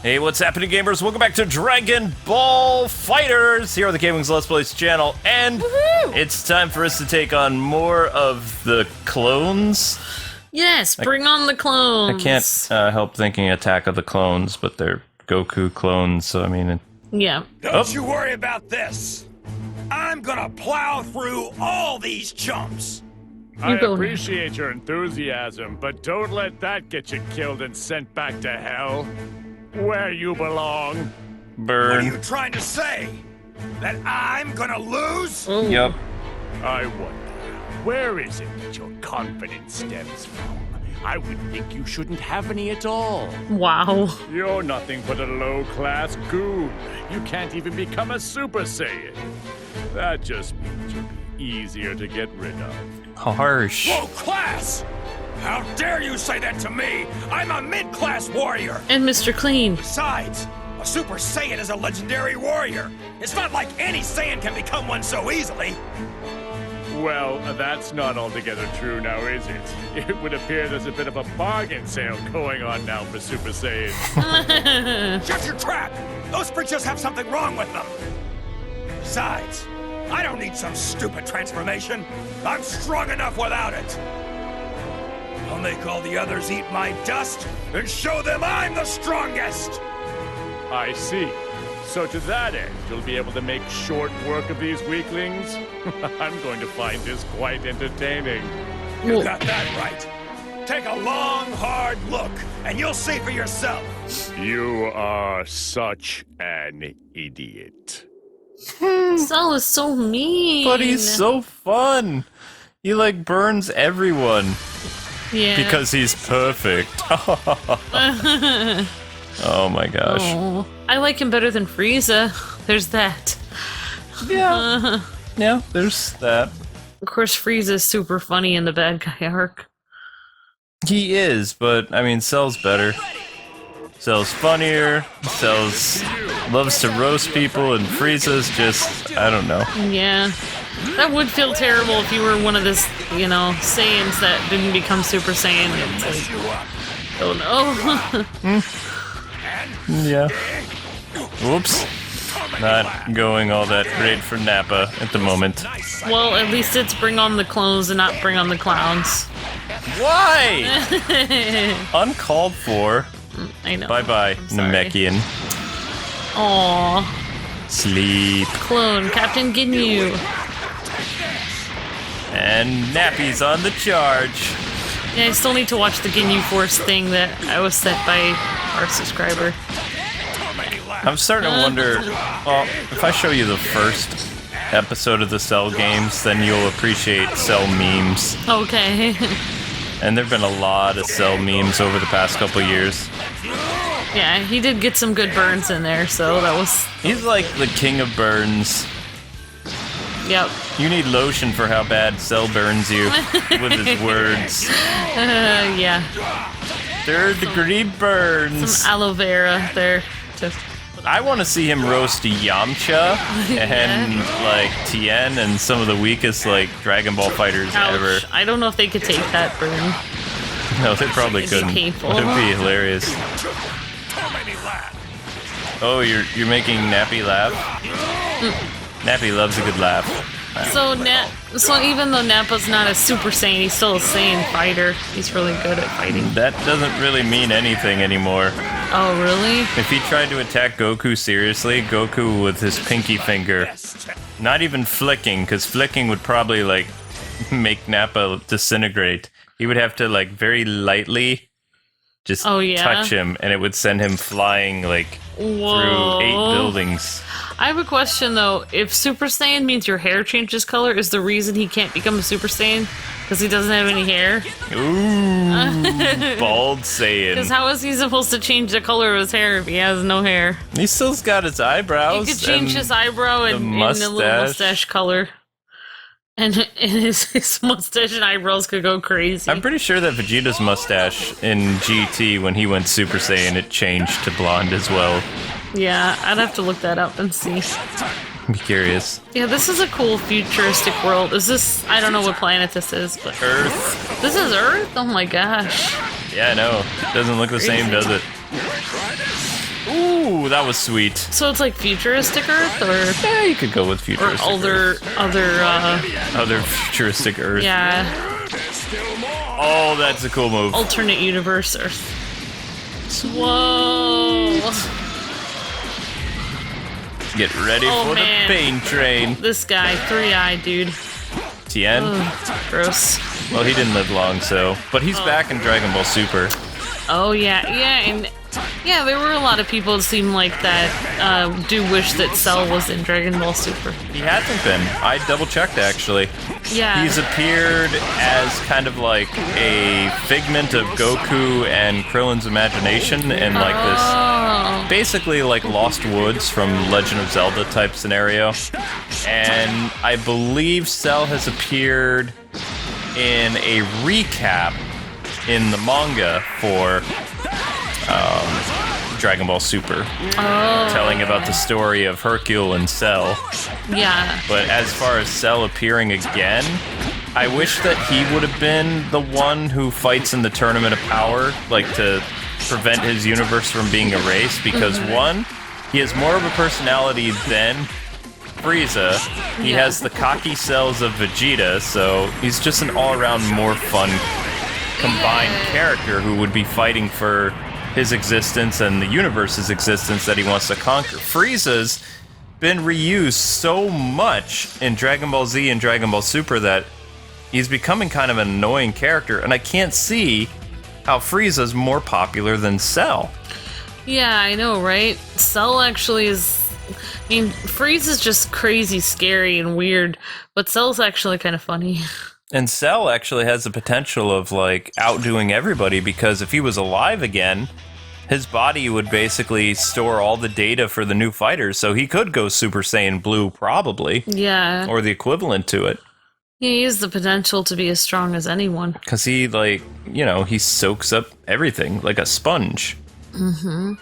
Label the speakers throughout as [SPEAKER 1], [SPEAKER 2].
[SPEAKER 1] Hey, what's happening, gamers? Welcome back to Dragon Ball Fighterz here on the Gaming's Let's Plays channel, and it's time for us to take on more of the clones.
[SPEAKER 2] Yes, bring on the clones.
[SPEAKER 1] I can't help thinking Attack of the Clones, but they're Goku clones, so I mean...
[SPEAKER 2] Yeah.
[SPEAKER 3] Don't you worry about this. I'm gonna plow through all these chumps.
[SPEAKER 4] I appreciate your enthusiasm, but don't let that get you killed and sent back to hell, where you belong.
[SPEAKER 1] Burn.
[SPEAKER 3] What are you trying to say? That I'm gonna lose?
[SPEAKER 1] Yep.
[SPEAKER 4] I wonder, where is it that your confidence stems from? I would think you shouldn't have any at all.
[SPEAKER 2] Wow.
[SPEAKER 4] You're nothing but a low-class goon. You can't even become a Super Saiyan. That just means you'll be easier to get rid of.
[SPEAKER 1] Harsh.
[SPEAKER 3] Low class! How dare you say that to me? I'm a mid-class warrior!
[SPEAKER 2] And Mr. Clean.
[SPEAKER 3] Besides, a Super Saiyan is a legendary warrior. It's not like any Saiyan can become one so easily.
[SPEAKER 4] Well, that's not altogether true now, is it? It would appear there's a bit of a bargain sale going on now for Super Saiyans.
[SPEAKER 3] Shut your trap! Those creatures have something wrong with them. Besides, I don't need some stupid transformation. I'm strong enough without it. I'll make all the others eat my dust and show them I'm the strongest!
[SPEAKER 4] I see. So to that end, you'll be able to make short work of these weaklings? I'm going to find this quite entertaining.
[SPEAKER 3] You got that right. Take a long, hard look, and you'll see for yourself.
[SPEAKER 4] You are such an idiot.
[SPEAKER 2] Cell is so mean.
[SPEAKER 1] But he's so fun. He, like, burns everyone.
[SPEAKER 2] Yeah.
[SPEAKER 1] Because he's perfect. Oh my gosh.
[SPEAKER 2] Oh, I like him better than Frieza. There's that.
[SPEAKER 1] Yeah. Yeah, there's that.
[SPEAKER 2] Of course, Frieza's super funny in the bad guy arc.
[SPEAKER 1] He is, but I mean, Cell's better. Cell's funnier. Cell's loves to roast people, and Frieza's just, I don't know.
[SPEAKER 2] Yeah. That would feel terrible if you were one of this, you know, Saiyans that didn't become Super Saiyan. It's like, oh no.
[SPEAKER 1] Yeah. Whoops. Not going all that great for Nappa at the moment.
[SPEAKER 2] Well, at least it's bring on the clones and not bring on the clowns.
[SPEAKER 1] Why? Uncalled for.
[SPEAKER 2] I know.
[SPEAKER 1] Bye-bye, Namekian.
[SPEAKER 2] Aww.
[SPEAKER 1] Sleep.
[SPEAKER 2] Clone, Captain Ginyu.
[SPEAKER 1] And Nappy's on the charge.
[SPEAKER 2] Yeah, I still need to watch the Ginyu Force thing that I was sent by our subscriber.
[SPEAKER 1] I'm starting to wonder, well, if I show you the first episode of the Cell games, then you'll appreciate Cell memes.
[SPEAKER 2] Okay.
[SPEAKER 1] And there've been a lot of Cell memes over the past couple years.
[SPEAKER 2] Yeah, he did get some good burns in there, so that was...
[SPEAKER 1] He's like the king of burns.
[SPEAKER 2] Yep.
[SPEAKER 1] You need lotion for how bad Cell burns you with his words.
[SPEAKER 2] Yeah.
[SPEAKER 1] Third degree burns.
[SPEAKER 2] Some aloe vera there.
[SPEAKER 1] I want to see him roast Yamcha and like Tien and some of the weakest like Dragon Ball fighters ever.
[SPEAKER 2] I don't know if they could take that burn.
[SPEAKER 1] No, they probably
[SPEAKER 2] It'd be
[SPEAKER 1] couldn't.
[SPEAKER 2] painful.
[SPEAKER 1] It'd be hilarious. Oh, you're making Nappy laugh? Nappy loves a good laugh.
[SPEAKER 2] So even though Nappa's not a Super Saiyan, he's still a Saiyan fighter. He's really good at fighting.
[SPEAKER 1] That doesn't really mean anything anymore.
[SPEAKER 2] Oh, really?
[SPEAKER 1] If he tried to attack Goku seriously, Goku with his pinky finger, not even flicking, because flicking would probably like make Nappa disintegrate. He would have to like very lightly just touch him, and it would send him flying like through 8 buildings.
[SPEAKER 2] I have a question though. If Super Saiyan means your hair changes color, is the reason he can't become a Super Saiyan because he doesn't have any hair?
[SPEAKER 1] Ooh, bald Saiyan.
[SPEAKER 2] Because how is he supposed to change the color of his hair if he has no hair?
[SPEAKER 1] He still's got his eyebrows.
[SPEAKER 2] He could change his eyebrow and the little mustache color. And his mustache and eyebrows could go crazy.
[SPEAKER 1] I'm pretty sure that Vegeta's mustache in GT, when he went Super Saiyan, it changed to blonde as well.
[SPEAKER 2] Yeah, I'd have to look that up and see.
[SPEAKER 1] I'm curious.
[SPEAKER 2] Yeah, this is a cool futuristic world. Is this... I don't know what planet this is, but...
[SPEAKER 1] Earth.
[SPEAKER 2] This is Earth? Oh my gosh.
[SPEAKER 1] Yeah, I know. Doesn't look the same, does it? Ooh, that was sweet.
[SPEAKER 2] So it's like futuristic Earth, or
[SPEAKER 1] Yeah, you could go with futuristic.
[SPEAKER 2] other
[SPEAKER 1] futuristic Earth.
[SPEAKER 2] yeah,
[SPEAKER 1] Oh, that's a cool move.
[SPEAKER 2] alternate universe Earth. Whoa!
[SPEAKER 1] Get ready for
[SPEAKER 2] man.
[SPEAKER 1] the pain train.
[SPEAKER 2] This guy, 3-eyed dude.
[SPEAKER 1] Tien?
[SPEAKER 2] Ugh, gross.
[SPEAKER 1] Well, he didn't live long, so. But he's back in Dragon Ball Super.
[SPEAKER 2] Oh yeah, and there were a lot of people it seemed like that do wish that Cell was in Dragon Ball Super.
[SPEAKER 1] He hasn't been. I double checked actually.
[SPEAKER 2] Yeah.
[SPEAKER 1] He's appeared as kind of like a figment of Goku and Krillin's imagination in like this
[SPEAKER 2] Oh.
[SPEAKER 1] basically like Lost Woods from Legend of Zelda type scenario. And I believe Cell has appeared in a recap in the manga for Dragon Ball Super, telling about the story of Hercule and Cell.
[SPEAKER 2] Yeah.
[SPEAKER 1] But as far as Cell appearing again, I wish that he would have been the one who fights in the Tournament of Power, like to prevent his universe from being erased, because one, he has more of a personality than Frieza. He has the cocky cells of Vegeta, so he's just an all-around more fun combined character who would be fighting for his existence and the universe's existence that he wants to conquer. Frieza's been reused so much in Dragon Ball Z and Dragon Ball Super that he's becoming kind of an annoying character, and I can't see how Frieza's more popular than Cell.
[SPEAKER 2] Yeah, I know, right? Cell actually is. I mean, Frieza's just crazy, scary, and weird, but Cell's actually kind of funny.
[SPEAKER 1] And Cell actually has the potential of like outdoing everybody, because if he was alive again, his body would basically store all the data for the new fighters, so he could go Super Saiyan Blue probably,
[SPEAKER 2] Yeah.
[SPEAKER 1] or the equivalent to it.
[SPEAKER 2] He has the potential to be as strong as anyone.
[SPEAKER 1] Because he, like, you know, he soaks up everything like a sponge.
[SPEAKER 2] Mm-hmm.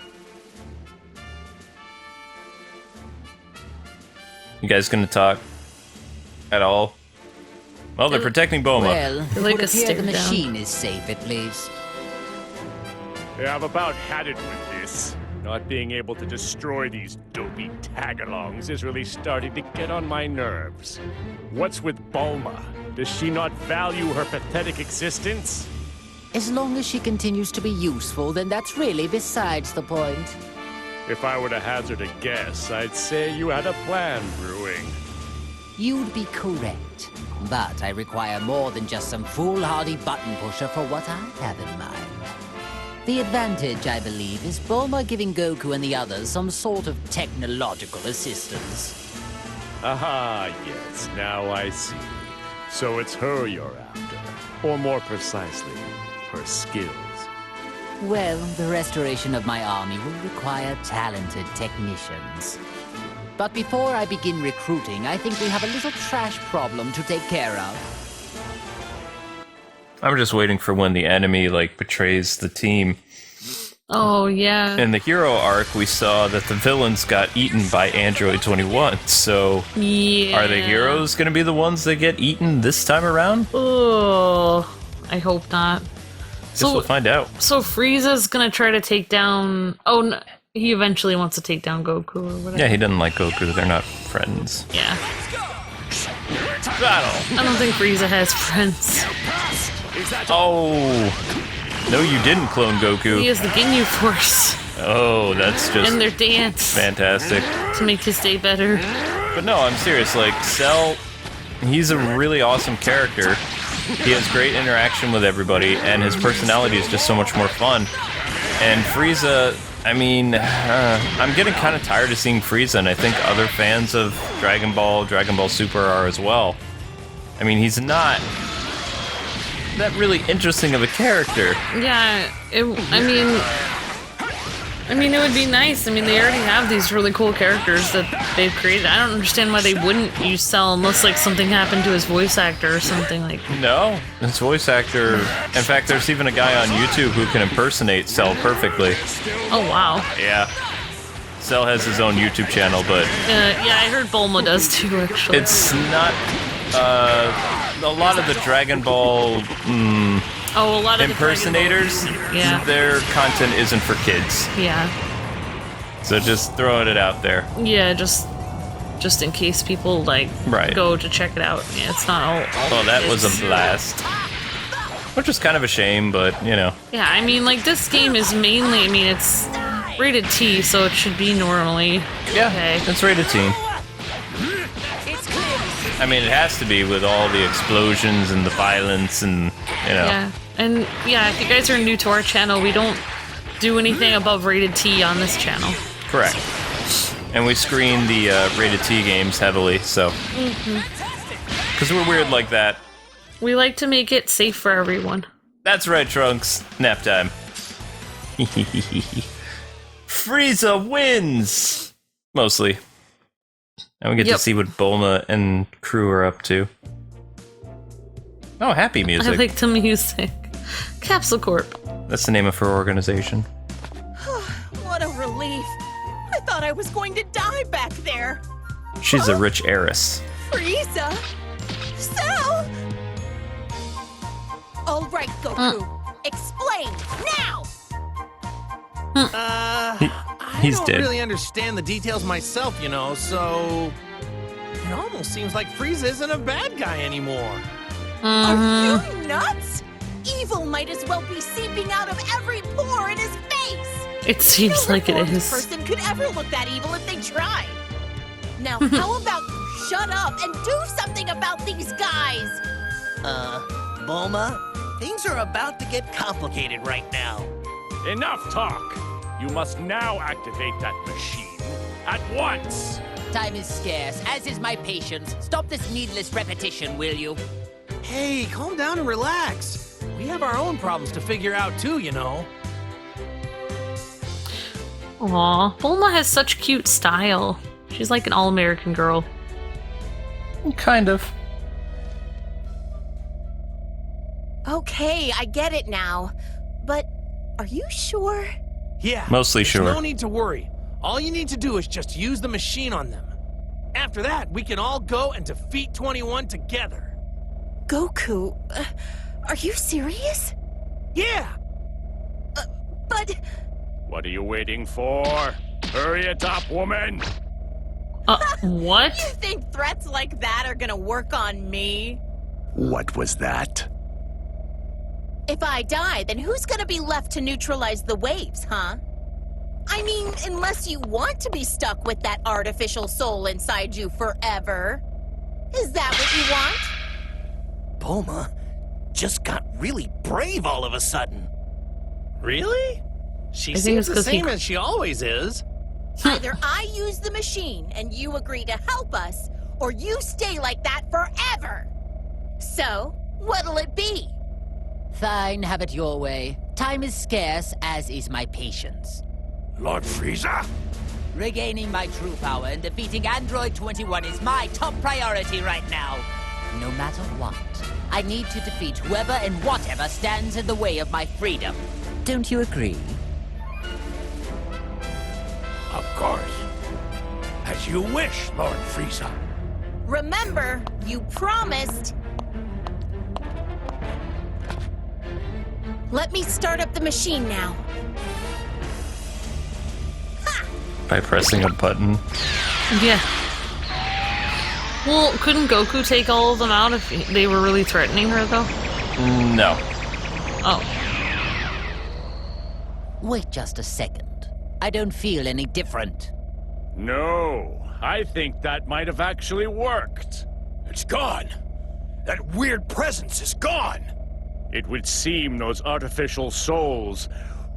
[SPEAKER 1] You guys gonna talk at all? Well, they're protecting Bulma.
[SPEAKER 5] Well, it
[SPEAKER 2] like
[SPEAKER 5] would
[SPEAKER 2] a
[SPEAKER 5] appear
[SPEAKER 2] stick
[SPEAKER 5] the
[SPEAKER 2] down.
[SPEAKER 5] machine is safe at least.
[SPEAKER 4] Yeah, I've about had it with this. Not being able to destroy these dopey tagalongs is really starting to get on my nerves. What's with Bulma? Does she not value her pathetic existence?
[SPEAKER 5] As long as she continues to be useful, then that's really besides the point.
[SPEAKER 4] If I were to hazard a guess, I'd say you had a plan brewing.
[SPEAKER 5] You'd be correct. But I require more than just some foolhardy button pusher for what I have in mind. The advantage, I believe, is Bulma giving Goku and the others some sort of technological assistance.
[SPEAKER 4] Aha, yes, now I see. So it's her you're after. Or more precisely, her skills.
[SPEAKER 5] Well, the restoration of my army will require talented technicians. But before I begin recruiting, I think we have a little trash problem to take care of.
[SPEAKER 1] I'm just waiting for when the enemy, like, betrays the team.
[SPEAKER 2] Oh, yeah.
[SPEAKER 1] In the hero arc, we saw that the villains got eaten by Android 21, so
[SPEAKER 2] Yeah.
[SPEAKER 1] are the heroes gonna be the ones that get eaten this time around?
[SPEAKER 2] Oh, I hope not.
[SPEAKER 1] Guess we'll find out.
[SPEAKER 2] So Frieza's gonna try to take down. Oh, no, he eventually wants to take down Goku or whatever.
[SPEAKER 1] Yeah, he doesn't like Goku, they're not friends.
[SPEAKER 2] Yeah.
[SPEAKER 1] Battle!
[SPEAKER 2] I don't think Frieza has friends.
[SPEAKER 1] Oh! No, you didn't clone
[SPEAKER 2] He
[SPEAKER 1] Goku.
[SPEAKER 2] has the Ginyu Force
[SPEAKER 1] Oh, that's just
[SPEAKER 2] and their dance
[SPEAKER 1] fantastic.
[SPEAKER 2] to make his day better.
[SPEAKER 1] But no, I'm serious, like, Cell, he's a really awesome character. He has great interaction with everybody, and his personality is just so much more fun. And Frieza, I mean, I'm getting kind of tired of seeing Frieza, and I think other fans of Dragon Ball Super are as well. I mean, he's not that really interesting of a character.
[SPEAKER 2] Yeah, I mean, it would be nice. I mean, they already have these really cool characters that they've created. I don't understand why they wouldn't use Cell unless, like, something happened to his voice actor or something like.
[SPEAKER 1] No, his voice actor. In fact, there's even a guy on YouTube who can impersonate Cell perfectly.
[SPEAKER 2] Oh wow.
[SPEAKER 1] Yeah. Cell has his own YouTube channel, but
[SPEAKER 2] Yeah, I heard Bulma does too. Actually,
[SPEAKER 1] it's not. A lot of the Dragon Ball
[SPEAKER 2] a lot of
[SPEAKER 1] impersonators,
[SPEAKER 2] The Dragon Ball- yeah,
[SPEAKER 1] their content isn't for kids.
[SPEAKER 2] yeah.
[SPEAKER 1] So just throwing it out there.
[SPEAKER 2] Yeah, just in case people like
[SPEAKER 1] Right.
[SPEAKER 2] go to check it out. Yeah, it's not all
[SPEAKER 1] Well, that was
[SPEAKER 2] kids.
[SPEAKER 1] a blast. Which is kind of a shame, but you know.
[SPEAKER 2] Yeah, I mean, like, this game is mainly, I mean, it's rated T, so it should be normally okay.
[SPEAKER 1] It's rated teen. I mean, it has to be with all the explosions and the violence and, you know.
[SPEAKER 2] Yeah, and yeah, if you guys are new to our channel, we don't do anything above rated T on this channel.
[SPEAKER 1] Correct. And we screen the rated T games heavily, so. Because we're weird like that.
[SPEAKER 2] We like to make it safe for everyone.
[SPEAKER 1] That's right, Trunks. Nap time. Frieza wins! Mostly. And we get to see what Bulma and crew are up to. Oh, happy music.
[SPEAKER 2] I like the music. Capsule Corp.
[SPEAKER 1] That's the name of her organization.
[SPEAKER 6] What a relief. I thought I was going to die back there.
[SPEAKER 1] She's a rich heiress.
[SPEAKER 6] Frieza? Cell? All right, Goku. Explain, now!
[SPEAKER 1] He's
[SPEAKER 7] I don't
[SPEAKER 1] dead.
[SPEAKER 7] really understand the details myself, you know, so... It almost seems like Frieza isn't a bad guy anymore.
[SPEAKER 6] Are you nuts? Evil might as well be seeping out of every pore in his face!
[SPEAKER 2] It seems
[SPEAKER 6] No
[SPEAKER 2] like it
[SPEAKER 6] reformed
[SPEAKER 2] is.
[SPEAKER 6] person could ever look that evil if they tried. Now, how about you shut up and do something about these guys?
[SPEAKER 8] Bulma, things are about to get complicated right now.
[SPEAKER 4] Enough talk! You must now activate that machine at once!
[SPEAKER 5] Time is scarce, as is my patience. Stop this needless repetition, will you?
[SPEAKER 7] Hey, calm down and relax. We have our own problems to figure out too, you know.
[SPEAKER 2] Aw, Bulma has such cute style. She's like an all-American girl.
[SPEAKER 1] Kind of.
[SPEAKER 6] Okay, I get it now. But are you sure?
[SPEAKER 7] Yeah.
[SPEAKER 1] Mostly
[SPEAKER 7] there's
[SPEAKER 1] sure.
[SPEAKER 7] No need to worry. All you need to do is just use the machine on them. After that, we can all go and defeat 21 together.
[SPEAKER 6] Goku, are you serious?
[SPEAKER 7] Yeah!
[SPEAKER 6] But
[SPEAKER 4] What are you waiting for? Hurry it up, woman!
[SPEAKER 2] What?
[SPEAKER 6] you think threats like that are gonna work on me?
[SPEAKER 3] What was that?
[SPEAKER 6] If I die, then who's gonna be left to neutralize the waves, huh? I mean, unless you want to be stuck with that artificial soul inside you forever. Is that what you want?
[SPEAKER 8] Bulma just got really brave all of a sudden.
[SPEAKER 7] Really? She
[SPEAKER 2] I think
[SPEAKER 7] seems
[SPEAKER 2] it's
[SPEAKER 7] the
[SPEAKER 2] 'cause he-
[SPEAKER 7] same as she always is.
[SPEAKER 6] Either I use the machine and you agree to help us, or you stay like that forever. So, what'll it be?
[SPEAKER 5] Fine, have it your way. Time is scarce, as is my patience.
[SPEAKER 3] Lord Frieza?
[SPEAKER 5] Regaining my true power and defeating Android 21 is my top priority right now. No matter what, I need to defeat whoever and whatever stands in the way of my freedom. Don't you agree?
[SPEAKER 3] Of course. As you wish, Lord Frieza.
[SPEAKER 6] Remember, you promised. Let me start up the machine now.
[SPEAKER 1] By pressing a button.
[SPEAKER 2] Yeah. Well, couldn't Goku take all of them out if they were really threatening her, though?
[SPEAKER 1] No.
[SPEAKER 2] Oh.
[SPEAKER 5] Wait just a second. I don't feel any different.
[SPEAKER 4] No, I think that might have actually worked.
[SPEAKER 3] It's gone. That weird presence is gone.
[SPEAKER 4] It would seem those artificial souls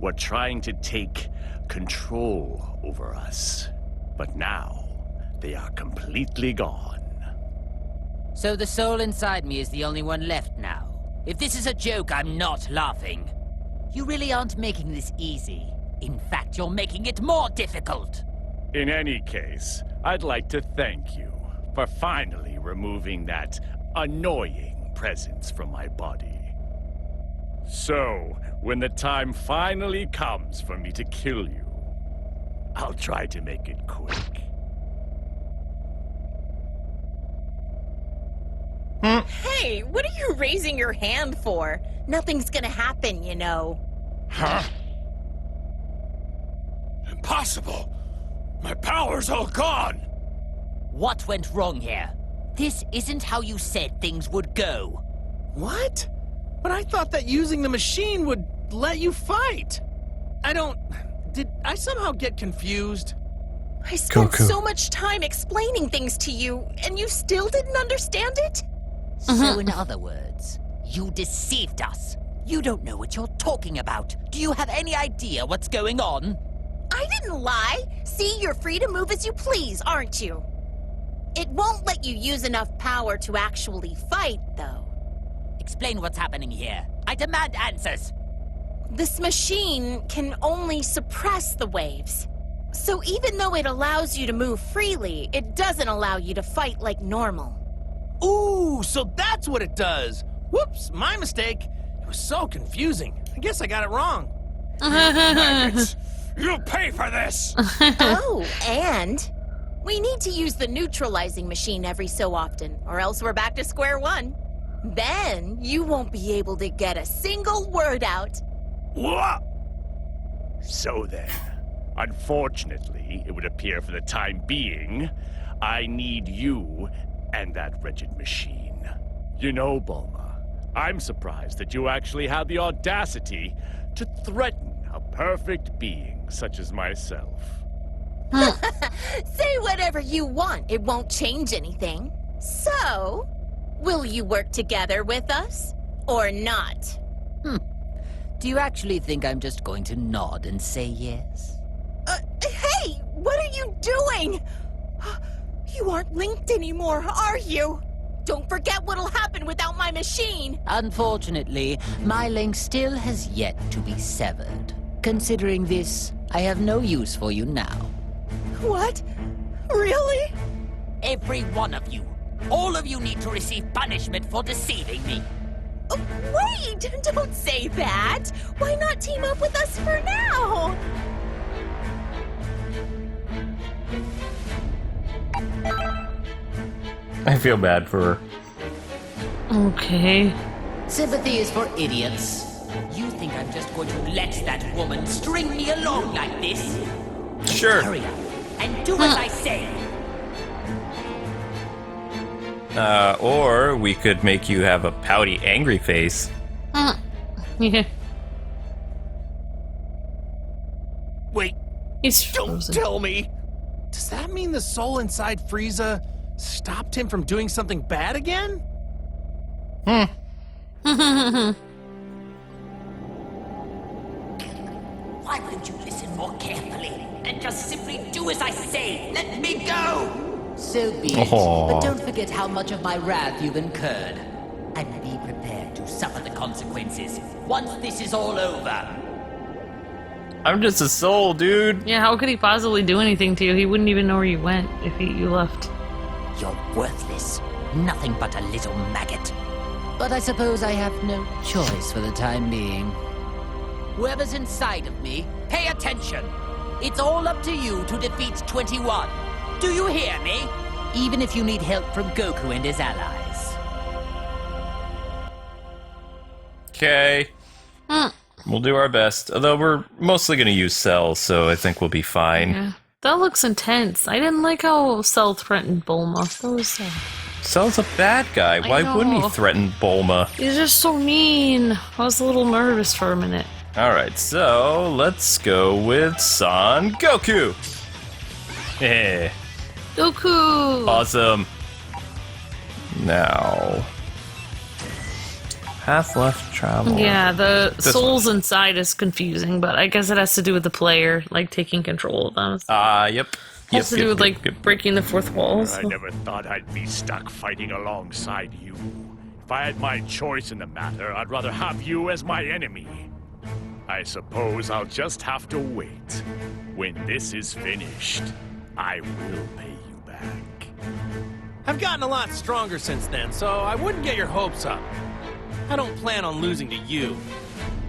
[SPEAKER 4] were trying to take control over us. But now, they are completely gone.
[SPEAKER 5] So the soul inside me is the only one left now. If this is a joke, I'm not laughing. You really aren't making this easy. In fact, you're making it more difficult.
[SPEAKER 4] In any case, I'd like to thank you for finally removing that annoying presence from my body. So, when the time finally comes for me to kill you, I'll try to make it quick.
[SPEAKER 6] Hey, what are you raising your hand for? Nothing's gonna happen, you know.
[SPEAKER 3] Huh? Impossible. My power's all gone!
[SPEAKER 5] What went wrong here? This isn't how you said things would go.
[SPEAKER 7] What? But I thought that using the machine would let you fight. Did I somehow get confused?
[SPEAKER 6] I spent
[SPEAKER 1] Goku.
[SPEAKER 6] so much time explaining things to you, and you still didn't understand it?
[SPEAKER 5] So in other words, you deceived us. You don't know what you're talking about. Do you have any idea what's going on?
[SPEAKER 6] I didn't lie. See, you're free to move as you please, aren't you? It won't let you use enough power to actually fight, though.
[SPEAKER 5] Explain what's happening here. I demand answers.
[SPEAKER 6] This machine can only suppress the waves. So even though it allows you to move freely, it doesn't allow you to fight like normal.
[SPEAKER 7] Ooh, so that's what it does. Whoops, my mistake. It was so confusing. I guess I got it wrong.
[SPEAKER 3] Maggots, you'll pay for this!
[SPEAKER 6] Oh, and we need to use the neutralizing machine every so often, or else we're back to square one. Then you won't be able to get a single word out.
[SPEAKER 3] What?
[SPEAKER 4] So then, unfortunately, it would appear for the time being, I need you and that wretched machine. You know, Bulma, I'm surprised that you actually had the audacity to threaten a perfect being such as myself.
[SPEAKER 6] Say whatever you want, it won't change anything. So, will you work together with us, or not?
[SPEAKER 5] Do you actually think I'm just going to nod and say yes?
[SPEAKER 6] Hey, what are you doing? You aren't linked anymore, are you? Don't forget what'll happen without my machine.
[SPEAKER 5] Unfortunately, my link still has yet to be severed. Considering this, I have no use for you now.
[SPEAKER 6] What? Really?
[SPEAKER 5] Every one of you. All of you need to receive punishment for deceiving me.
[SPEAKER 6] Oh, wait! Don't say that! Why not team up with us for now?
[SPEAKER 1] I feel bad for her.
[SPEAKER 2] Okay.
[SPEAKER 5] Sympathy is for idiots. You think I'm just going to let that woman string me along like this?
[SPEAKER 1] Sure.
[SPEAKER 5] Hurry up and do as I say.
[SPEAKER 1] Or we could make you have a pouty, angry face.
[SPEAKER 2] Yeah.
[SPEAKER 7] Wait,
[SPEAKER 2] He's
[SPEAKER 7] don't
[SPEAKER 2] frozen.
[SPEAKER 7] tell me. Does that mean the soul inside Frieza stopped him from doing something bad again?
[SPEAKER 5] Why won't you listen more carefully and just simply do as I say? Let me go! So be it.
[SPEAKER 1] Aw.
[SPEAKER 5] But don't forget how much of my wrath you've incurred. And be prepared to suffer the consequences once this is all over.
[SPEAKER 1] I'm just a soul, dude.
[SPEAKER 2] Yeah, how could he possibly do anything to you? He wouldn't even know where you went if you left.
[SPEAKER 5] You're worthless. Nothing but a little maggot. But I suppose I have no choice for the time being. Whoever's inside of me, pay attention. It's all up to you to defeat 21. Do you hear me? Even if you need help from Goku and his allies.
[SPEAKER 1] Okay. We'll do our best. Although we're mostly going to use Cell, so I think we'll be fine.
[SPEAKER 2] Yeah. That looks intense. I didn't like how Cell threatened Bulma. That was
[SPEAKER 1] Cell's a bad guy. Why wouldn't he
[SPEAKER 2] know.
[SPEAKER 1] threaten Bulma?
[SPEAKER 2] he's just so mean. I was a little nervous for a minute.
[SPEAKER 1] Alright, so let's go with Son Goku. Eh,
[SPEAKER 2] Goku!
[SPEAKER 1] awesome. Now, path left travel.
[SPEAKER 2] Yeah, the
[SPEAKER 1] This
[SPEAKER 2] souls inside is confusing, but I guess it has to do with the player, like taking control of them.
[SPEAKER 1] Yep.
[SPEAKER 2] Has to do with like breaking the fourth wall.
[SPEAKER 4] I
[SPEAKER 2] So.
[SPEAKER 4] never thought I'd be stuck fighting alongside you. If I had my choice in the matter, I'd rather have you as my enemy. I suppose I'll just have to wait. When this is finished, I will pay you back.
[SPEAKER 7] I've gotten a lot stronger since then, so I wouldn't get your hopes up. I don't plan on losing to you.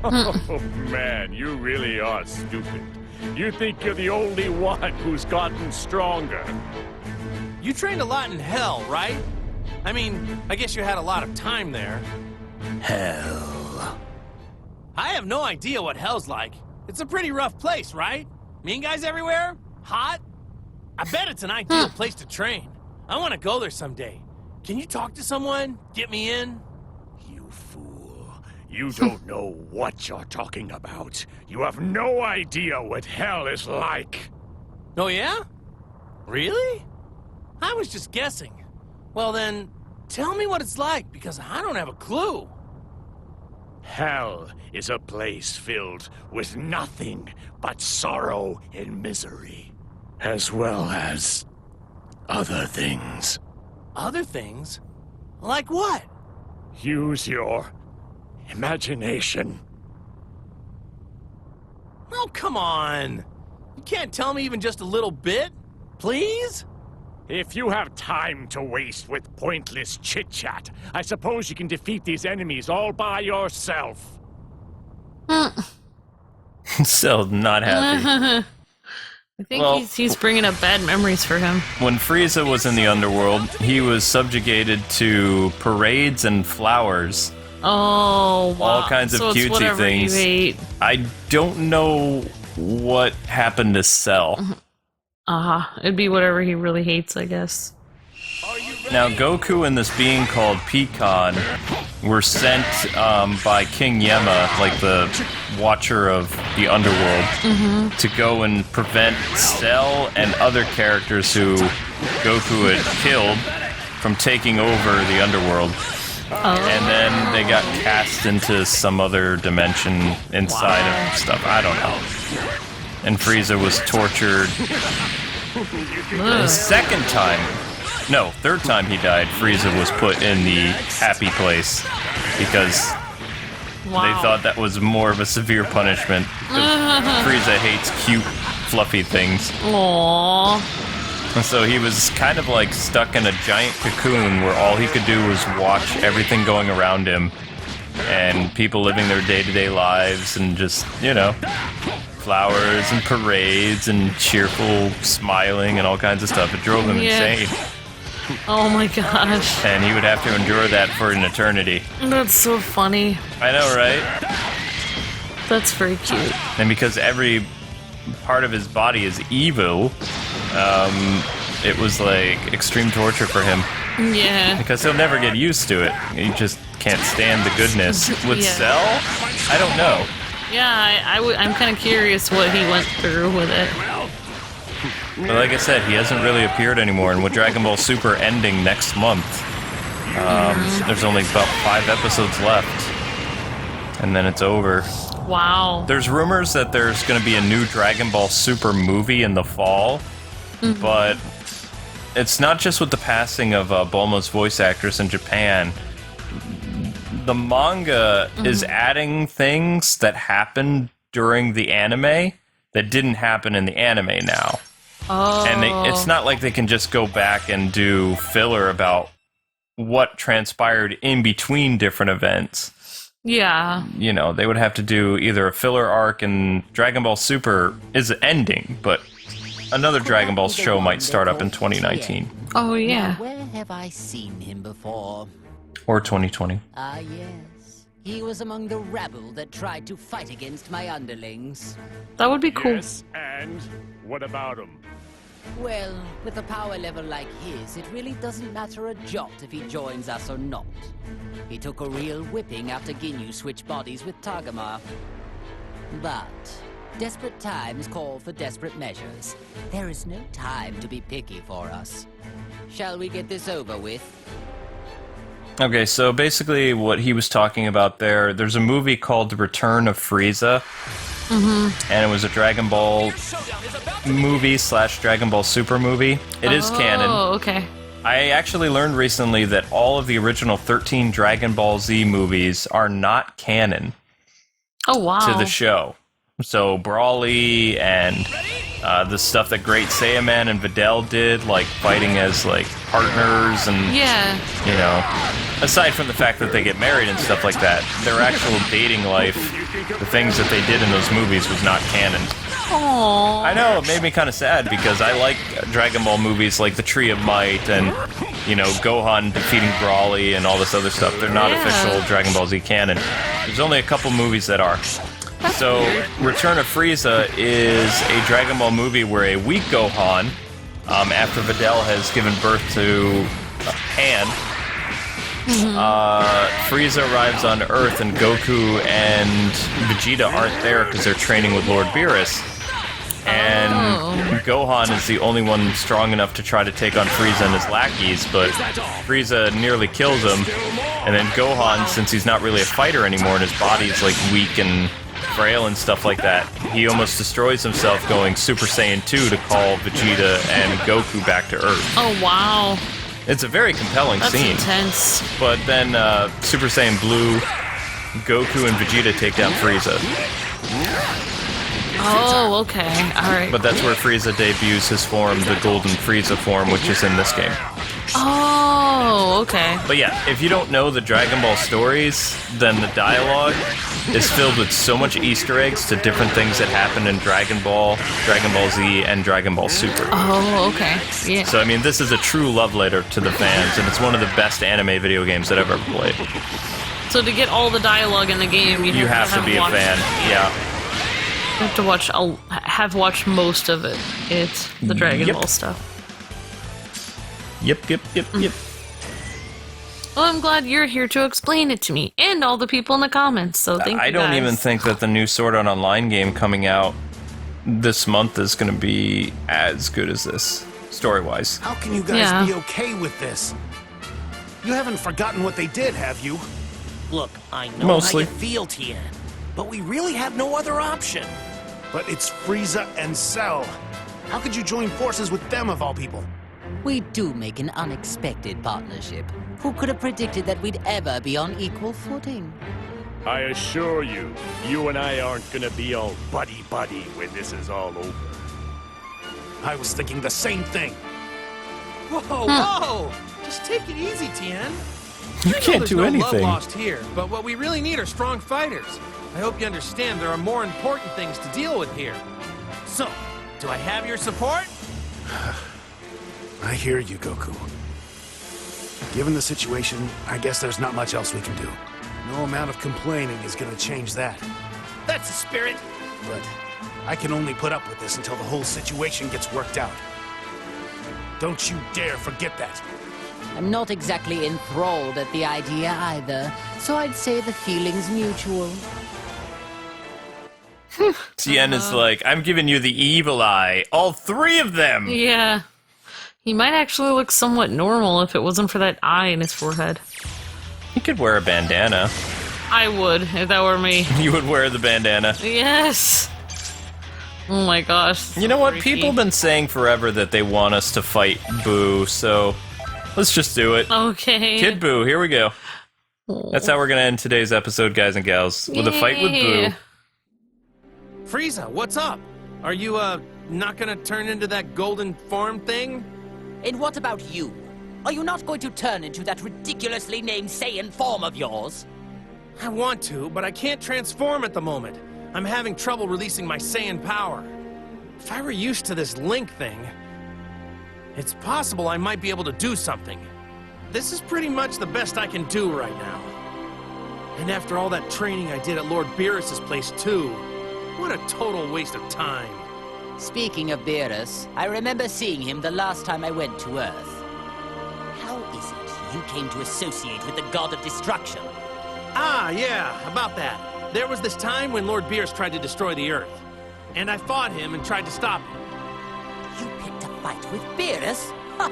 [SPEAKER 4] Oh man, you really are stupid. You think you're the only one who's gotten stronger.
[SPEAKER 7] You trained a lot in hell, right? I mean, I guess you had a lot of time there.
[SPEAKER 3] Hell.
[SPEAKER 7] I have no idea what hell's like. It's a pretty rough place, right? Mean guys everywhere? Hot? I bet it's an ideal place to train. I want to go there someday. Can you talk to someone? Get me in?
[SPEAKER 4] You fool. You don't know what you're talking about. You have no idea what hell is like.
[SPEAKER 7] Oh, yeah? Really? I was just guessing. Well, then, tell me what it's like, because I don't have a clue.
[SPEAKER 4] Hell is a place filled with nothing but sorrow and misery, as well as other things.
[SPEAKER 7] Other things? Like what?
[SPEAKER 4] Use your imagination.
[SPEAKER 7] Oh, come on. You can't tell me even just a little bit? Please?
[SPEAKER 4] If you have time to waste with pointless chit-chat, I suppose you can defeat these enemies all by yourself.
[SPEAKER 1] So not happy.
[SPEAKER 2] I think
[SPEAKER 1] Well-
[SPEAKER 2] he's bringing up bad memories for him.
[SPEAKER 1] When Frieza was in the underworld, he was subjugated to parades and flowers.
[SPEAKER 2] Oh, wow.
[SPEAKER 1] All kinds of
[SPEAKER 2] So it's
[SPEAKER 1] cutesy
[SPEAKER 2] whatever
[SPEAKER 1] things.
[SPEAKER 2] You hate.
[SPEAKER 1] I don't know what happened to Cell.
[SPEAKER 2] It'd be whatever he really hates, I guess.
[SPEAKER 1] Now, Goku and this being called Pecan were sent by King Yema, like the Watcher of the Underworld, to go and prevent Cell and other characters who Goku had killed from taking over the Underworld. And then they got cast into some other dimension inside of stuff. I don't know. And Frieza was tortured. The second time, no, third time he died, Frieza was put in the happy place because they thought that was more of a severe punishment. 'Cause Frieza hates cute, fluffy things.
[SPEAKER 2] Aww.
[SPEAKER 1] And so he was kind of like stuck in a giant cocoon where all he could do was watch everything going around him and people living their day-to-day lives and just, you know, flowers and parades and cheerful smiling and all kinds of stuff. It drove him insane.
[SPEAKER 2] Oh my gosh.
[SPEAKER 1] And he would have to endure that for an eternity.
[SPEAKER 2] That's so funny.
[SPEAKER 1] I know, right?
[SPEAKER 2] That's very cute.
[SPEAKER 1] And because every part of his body is evil, it was like extreme torture for him.
[SPEAKER 2] Yeah.
[SPEAKER 1] Because he'll never get used to it. He just can't stand the goodness. With
[SPEAKER 2] Yeah.
[SPEAKER 1] Cell, I don't know.
[SPEAKER 2] Yeah, I'm kind of curious what he went through with it.
[SPEAKER 1] But like I said, he hasn't really appeared anymore. And with Dragon Ball Super ending next month, there's only about 5 episodes left. And then it's over.
[SPEAKER 2] Wow.
[SPEAKER 1] There's rumors that there's going to be a new Dragon Ball Super movie in the fall. But it's not just with the passing of Bulma's voice actress in Japan. The manga is adding things that happened during the anime that didn't happen in the anime now.
[SPEAKER 2] Oh.
[SPEAKER 1] And it's not like they can just go back and do filler about what transpired in between different events.
[SPEAKER 2] Yeah.
[SPEAKER 1] You know, they would have to do either a filler arc, and Dragon Ball Super is ending, but another Dragon Ball show might start up in 2019.
[SPEAKER 2] Oh, yeah.
[SPEAKER 5] Now, where have I seen him before?
[SPEAKER 1] Or 2020.
[SPEAKER 5] Ah, yes. He was among the rabble that tried to fight against my underlings.
[SPEAKER 2] That would be cool.
[SPEAKER 4] Yes, and what about him?
[SPEAKER 5] Well, with a power level like his, it really doesn't matter a jot if he joins us or not. He took a real whipping after Ginyu switched bodies with Tagoma. But desperate times call for desperate measures. There is no time to be picky for us. Shall we get this over with?
[SPEAKER 1] Okay, so basically what he was talking about there's a movie called The Return of Frieza. And it was a Dragon Ball movie / Dragon Ball Super movie. It is canon.
[SPEAKER 2] Oh, okay.
[SPEAKER 1] I actually learned recently that all of the original 13 Dragon Ball Z movies are not canon
[SPEAKER 2] Oh, wow.
[SPEAKER 1] to the show. So Brawly and the stuff that Great Saiyaman and Videl did, like fighting as like partners and
[SPEAKER 2] Yeah.
[SPEAKER 1] you know, aside from the fact that they get married and stuff like that, their actual dating life, the things that they did in those movies was not canon.
[SPEAKER 2] Aww.
[SPEAKER 1] I know, it made me kind of sad because I like Dragon Ball movies like The Tree of Might and, you know, Gohan defeating Brawly and all this other stuff. They're not official Dragon Ball Z canon. There's only a couple movies that are. So, Return of Frieza is a Dragon Ball movie where a weak Gohan after Videl has given birth to Pan, Frieza arrives on Earth, and Goku and Vegeta aren't there because they're training with Lord Beerus. And Gohan is the only one strong enough to try to take on Frieza and his lackeys, but Frieza nearly kills him. And then Gohan, since he's not really a fighter anymore and his body's like weak and frail and stuff like that, he almost destroys himself going Super Saiyan 2 to call Vegeta and Goku back to Earth.
[SPEAKER 2] Oh, wow.
[SPEAKER 1] It's a very compelling
[SPEAKER 2] That's
[SPEAKER 1] scene.
[SPEAKER 2] intense.
[SPEAKER 1] But then Super Saiyan Blue, Goku and Vegeta take down Frieza.
[SPEAKER 2] Oh, okay. Alright.
[SPEAKER 1] But that's where Frieza debuts his form, the Golden Frieza form, which is in this game.
[SPEAKER 2] Oh, okay.
[SPEAKER 1] But yeah, if you don't know the Dragon Ball stories, then the dialogue is filled with so much Easter eggs to different things that happen in Dragon Ball Z, and Dragon Ball Super.
[SPEAKER 2] Oh, okay. Yeah.
[SPEAKER 1] So, I mean, this is a true love letter to the fans, and it's one of the best anime video games that I've ever played.
[SPEAKER 2] So to get all the dialogue in the game, you
[SPEAKER 1] have to be a fan, yeah.
[SPEAKER 2] You have to watch. Have watched most of it. It's the Dragon Ball stuff.
[SPEAKER 1] Yep.
[SPEAKER 2] Well, I'm glad you're here to explain it to me and all the people in the comments. So thank you.
[SPEAKER 1] I don't
[SPEAKER 2] guys.
[SPEAKER 1] even think that the new Sword Art Online game coming out this month is going to be as good as this, story-wise.
[SPEAKER 9] How can you guys be okay with this? You haven't forgotten what they did, have you?
[SPEAKER 8] Look, I know
[SPEAKER 1] Mostly.
[SPEAKER 8] how you feel, Tien, but we really have no other option.
[SPEAKER 9] But it's Frieza and Cell. How could you join forces with them, of all people?
[SPEAKER 5] We do make an unexpected partnership. Who could have predicted that we'd ever be on equal footing?
[SPEAKER 4] I assure you, you and I aren't gonna be all buddy-buddy when this is all over.
[SPEAKER 9] I was thinking the same thing.
[SPEAKER 7] Whoa! Just take it easy, Tien.
[SPEAKER 1] You can't do
[SPEAKER 7] no
[SPEAKER 1] anything.
[SPEAKER 7] Love lost here, but what we really need are strong fighters. I hope you understand there are more important things to deal with here. So, do I have your support?
[SPEAKER 9] I hear you, Goku. Given the situation, I guess there's not much else we can do. No amount of complaining is gonna change that.
[SPEAKER 8] That's the spirit.
[SPEAKER 9] But I can only put up with this until the whole situation gets worked out. Don't you dare forget that.
[SPEAKER 5] I'm not exactly enthralled at the idea either, so I'd say the feeling's mutual.
[SPEAKER 1] Tien is like, I'm giving you the evil eye. All three of them!
[SPEAKER 2] Yeah. He might actually look somewhat normal if it wasn't for that eye in his forehead.
[SPEAKER 1] He could wear a bandana.
[SPEAKER 2] I would, if that were me.
[SPEAKER 1] You would wear the bandana.
[SPEAKER 2] Yes! Oh my gosh.
[SPEAKER 1] You know what?
[SPEAKER 2] Freaky.
[SPEAKER 1] People have been saying forever that they want us to fight Boo, so let's just do it.
[SPEAKER 2] Okay.
[SPEAKER 1] Kid Boo, here we go. That's how we're gonna end today's episode, guys and gals, with a fight with Boo.
[SPEAKER 2] Yeah.
[SPEAKER 7] Frieza, what's up? Are you, not gonna turn into that golden form thing?
[SPEAKER 5] And what about you? Are you not going to turn into that ridiculously named Saiyan form of yours?
[SPEAKER 7] I want to, but I can't transform at the moment. I'm having trouble releasing my Saiyan power. If I were used to this Link thing, it's possible I might be able to do something. This is pretty much the best I can do right now. And after all that training I did at Lord Beerus's place too, what a total waste of time.
[SPEAKER 5] Speaking of Beerus, I remember seeing him the last time I went to Earth. How is it you came to associate with the god of destruction?
[SPEAKER 7] Ah, yeah, about that. There was this time when Lord Beerus tried to destroy the Earth. And I fought him and tried to stop him.
[SPEAKER 5] You picked a fight with Beerus? Ha!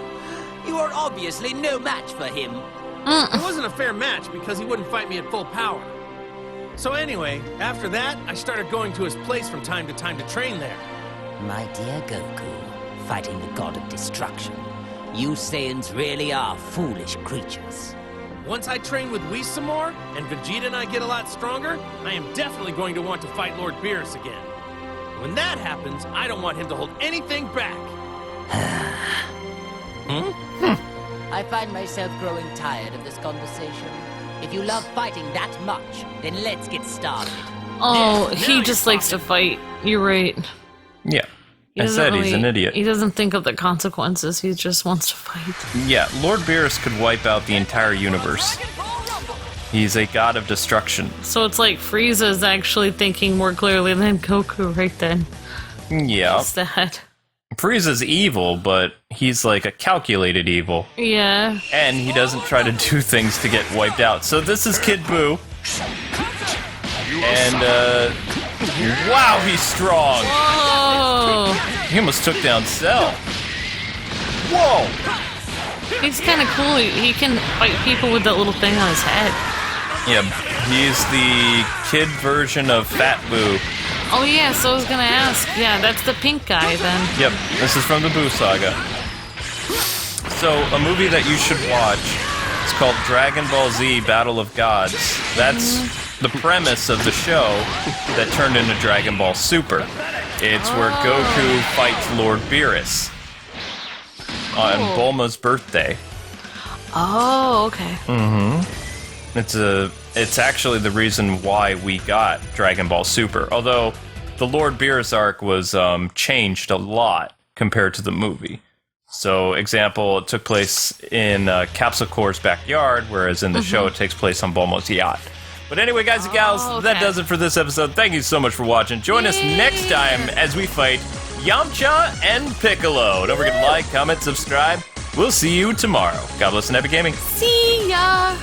[SPEAKER 5] You are obviously no match for him.
[SPEAKER 7] It wasn't a fair match because he wouldn't fight me at full power. So anyway, after that, I started going to his place from time to train there.
[SPEAKER 5] My dear Goku, fighting the god of destruction. You Saiyans really are foolish creatures.
[SPEAKER 7] Once I train with Whis some more, and Vegeta and I get a lot stronger, I am definitely going to want to fight Lord Beerus again. When that happens, I don't want him to hold anything back.
[SPEAKER 5] I find myself growing tired of this conversation. If you love fighting that much, then let's get started.
[SPEAKER 2] Oh,
[SPEAKER 7] Now
[SPEAKER 2] he
[SPEAKER 7] you're
[SPEAKER 2] just likes to
[SPEAKER 7] talking.
[SPEAKER 2] fight. You're right.
[SPEAKER 1] Yeah.
[SPEAKER 2] He
[SPEAKER 1] I
[SPEAKER 2] doesn't
[SPEAKER 1] said he's
[SPEAKER 2] really-
[SPEAKER 1] an idiot.
[SPEAKER 2] He doesn't think of the consequences. He just wants to fight.
[SPEAKER 1] Yeah, Lord Beerus could wipe out the entire universe. He's a god of destruction.
[SPEAKER 2] So it's like Frieza is actually thinking more clearly than Goku right then.
[SPEAKER 1] Yeah.
[SPEAKER 2] What's that?
[SPEAKER 1] Frieza's evil, but he's like a calculated evil.
[SPEAKER 2] Yeah.
[SPEAKER 1] And he doesn't try to do things to get wiped out. So this is Kid Buu. And, wow, he's strong.
[SPEAKER 2] Whoa.
[SPEAKER 1] He almost took down Cell. Whoa.
[SPEAKER 2] He's kind of cool. He can fight people with that little thing on his head.
[SPEAKER 1] Yeah, he's the kid version of Fat Buu.
[SPEAKER 2] Oh yeah, so I was gonna ask. Yeah, that's the pink guy then.
[SPEAKER 1] Yep, this is from the Buu Saga. So, a movie that you should watch, it's called Dragon Ball Z Battle of Gods. That's the premise of the show that turned into Dragon Ball Super. It's where Goku fights Lord Beerus on Bulma's birthday.
[SPEAKER 2] Oh, okay.
[SPEAKER 1] It's actually the reason why we got Dragon Ball Super. Although the Lord Beerus arc was changed a lot compared to the movie. So, example, it took place in Capsule Corp's backyard, whereas in the show it takes place on Bulma's yacht. But anyway, guys and gals, that does it for this episode. Thank you so much for watching. Join us next time as we fight Yamcha and Piccolo. Don't forget to like, comment, subscribe. We'll see you tomorrow. God bless and happy gaming.
[SPEAKER 2] See ya!